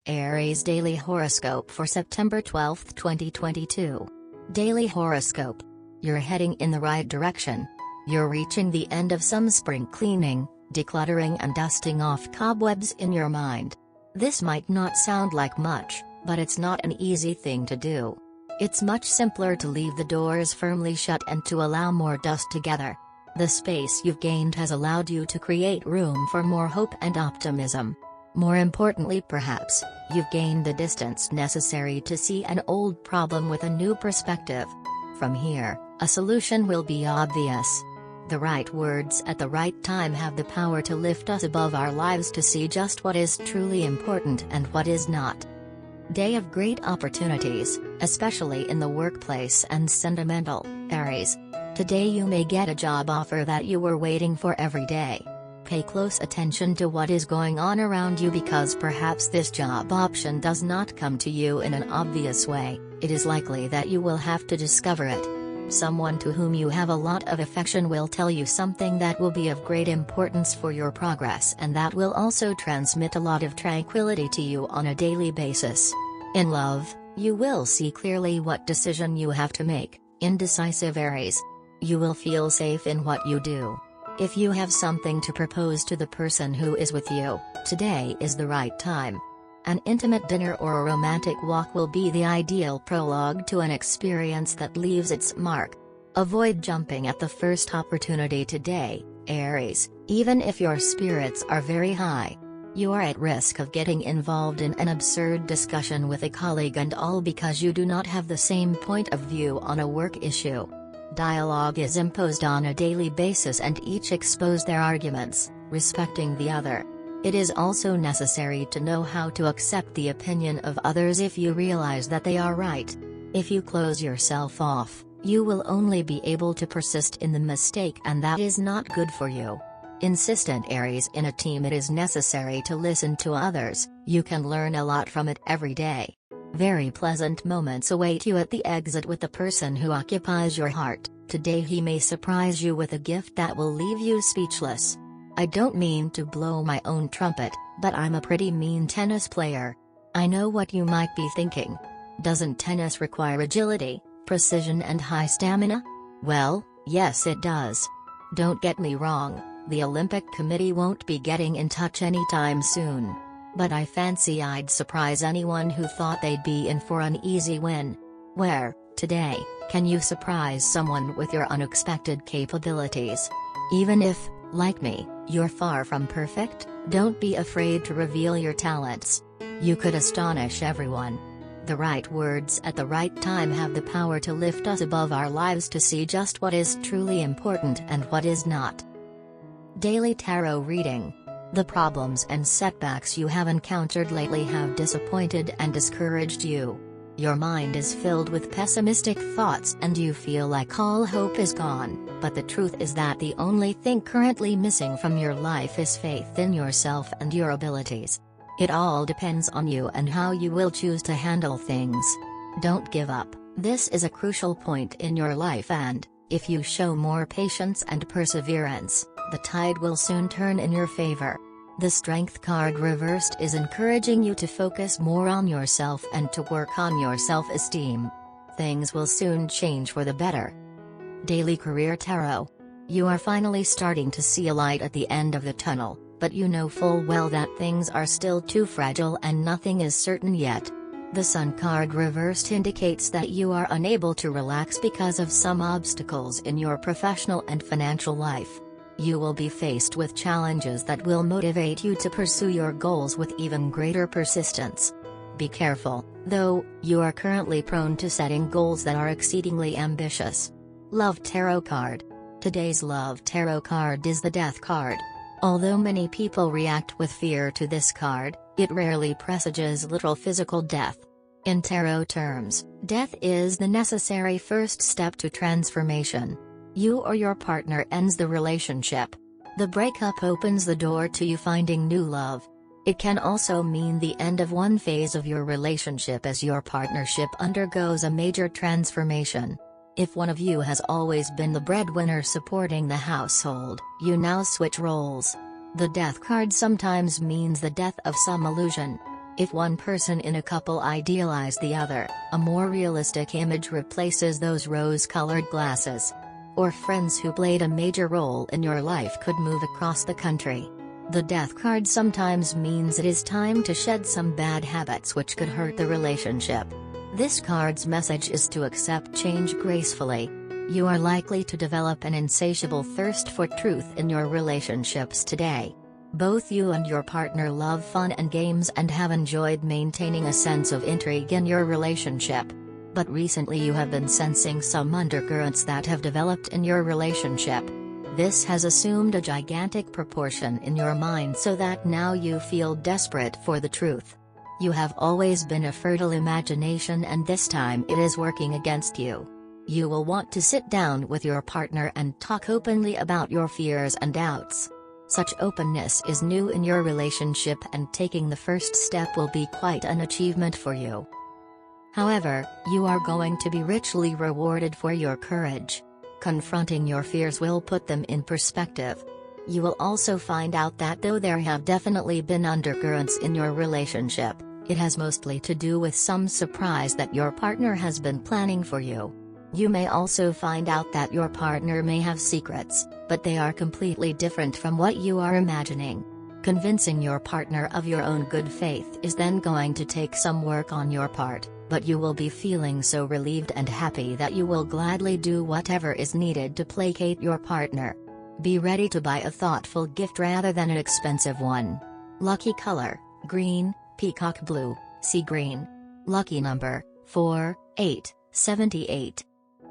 Aries Daily Horoscope for September 12, 2022. Daily Horoscope. You're heading in the right direction. You're reaching the end of some spring cleaning, decluttering and dusting off cobwebs in your mind. This might not sound like much, but it's not an easy thing to do. It's much simpler to leave the doors firmly shut and to allow more dust to gather. The space you've gained has allowed you to create room for more hope and optimism. More importantly perhaps, you've gained the distance necessary to see an old problem with a new perspective. From here, a solution will be obvious. The right words at the right time have the power to lift us above our lives to see just what is truly important and what is not. Day of great opportunities, especially in the workplace and sentimental, Aries. Today you may get a job offer that you were waiting for every day. Pay close attention to what is going on around you because perhaps this job option does not come to you in an obvious way. It is likely that you will have to discover it. Someone to whom you have a lot of affection will tell you something that will be of great importance for your progress and that will also transmit a lot of tranquility to you on a daily basis. In love, you will see clearly what decision you have to make, indecisive Aries. You will feel safe in what you do. If you have something to propose to the person who is with you, today is the right time. An intimate dinner or a romantic walk will be the ideal prologue to an experience that leaves its mark. Avoid jumping at the first opportunity today, Aries, even if your spirits are very high. You are at risk of getting involved in an absurd discussion with a colleague and all because you do not have the same point of view on a work issue. Dialogue is imposed on a daily basis and each expose their arguments, respecting the other. It is also necessary to know how to accept the opinion of others if you realize that they are right. If you close yourself off, you will only be able to persist in the mistake and that is not good for you. Insistent Aries in a team, it is necessary to listen to others, you can learn a lot from it every day. Very pleasant moments await you at the exit with the person who occupies your heart. Today he may surprise you with a gift that will leave you speechless. I don't mean to blow my own trumpet, but I'm a pretty mean tennis player. I know what you might be thinking. Doesn't tennis require agility, precision and high stamina? Well, yes it does. Don't get me wrong, the Olympic Committee won't be getting in touch anytime soon. But I fancy I'd surprise anyone who thought they'd be in for an easy win. Where, today, can you surprise someone with your unexpected capabilities? Even if, like me, you're far from perfect, don't be afraid to reveal your talents. You could astonish everyone. The right words at the right time have the power to lift us above our lives to see just what is truly important and what is not. Daily Tarot Reading. The problems and setbacks you have encountered lately have disappointed and discouraged you. Your mind is filled with pessimistic thoughts and you feel like all hope is gone, but the truth is that the only thing currently missing from your life is faith in yourself and your abilities. It all depends on you and how you will choose to handle things. Don't give up, this is a crucial point in your life and, if you show more patience and perseverance, the tide will soon turn in your favor. The Strength card reversed is encouraging you to focus more on yourself and to work on your self-esteem. Things will soon change for the better. Daily Career Tarot. You are finally starting to see a light at the end of the tunnel, but you know full well that things are still too fragile and nothing is certain yet. The Sun card reversed indicates that you are unable to relax because of some obstacles in your professional and financial life. You will be faced with challenges that will motivate you to pursue your goals with even greater persistence. Be careful, though, you are currently prone to setting goals that are exceedingly ambitious. Love Tarot card. Today's Love Tarot card is the Death card. Although many people react with fear to this card, it rarely presages literal physical death. In tarot terms, death is the necessary first step to transformation. You or your partner ends the relationship. The breakup opens the door to you finding new love. It can also mean the end of one phase of your relationship as your partnership undergoes a major transformation. If one of you has always been the breadwinner supporting the household, you now switch roles. The Death card sometimes means the death of some illusion. If one person in a couple idealize the other, a more realistic image replaces those rose-colored glasses. Or friends who played a major role in your life could move across the country. The Death card sometimes means it is time to shed some bad habits which could hurt the relationship. This card's message is to accept change gracefully. You are likely to develop an insatiable thirst for truth in your relationships today. Both you and your partner love fun and games and have enjoyed maintaining a sense of intrigue in your relationship. But recently you have been sensing some undercurrents that have developed in your relationship. This has assumed a gigantic proportion in your mind so that now you feel desperate for the truth. You have always been a fertile imagination and this time it is working against you. You will want to sit down with your partner and talk openly about your fears and doubts. Such openness is new in your relationship and taking the first step will be quite an achievement for you. However, you are going to be richly rewarded for your courage. Confronting your fears will put them in perspective. You will also find out that though there have definitely been undercurrents in your relationship, it has mostly to do with some surprise that your partner has been planning for you. You may also find out that your partner may have secrets, but they are completely different from what you are imagining. Convincing your partner of your own good faith is then going to take some work on your part, but you will be feeling so relieved and happy that you will gladly do whatever is needed to placate your partner. Be ready to buy a thoughtful gift rather than an expensive one. Lucky color: green, peacock blue, sea green. Lucky number: 4, 8, 78.